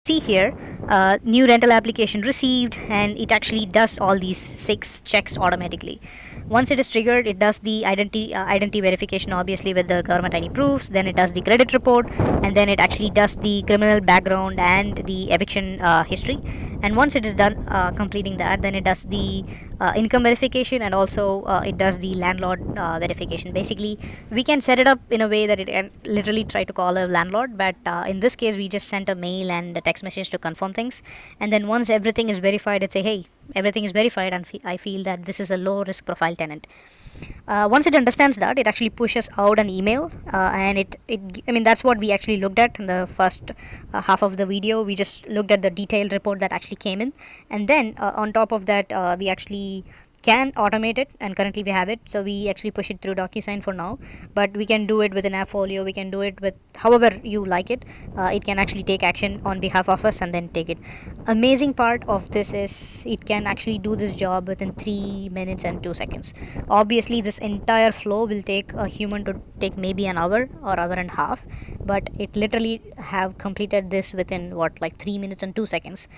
see here, new rental application received, and it actually does all these 6 checks automatically. Once it is triggered, it does the identity verification, obviously with the government ID proofs. Then it does the credit report, and then it actually does the criminal background and the eviction history. And once it is done completing that, then it does the income verification, and also it does the landlord verification. Basically, we can set it up in a way that it can literally try to call a landlord, but in this case we just sent a mail and a text message to confirm things. And then once everything is verified, it say, hey, everything is verified, and I feel that this is a low risk profile tenant. Once it understands that, it actually pushes out an email, and I mean, that's what we actually looked at in the first half of the video. We just looked at the detailed report that actually came in, and then on top of that, we actually can automate it, and currently we have it, so we actually push it through DocuSign for now. But we can do it with an AppFolio, we can do it with however you like it. It can actually take action on behalf of us and then take it. Amazing part of this is it can actually do this job within 3 minutes and 2 seconds. Obviously this entire flow will take a human to take maybe an hour or hour and a half, but it literally have completed this within what, like 3 minutes and 2 seconds.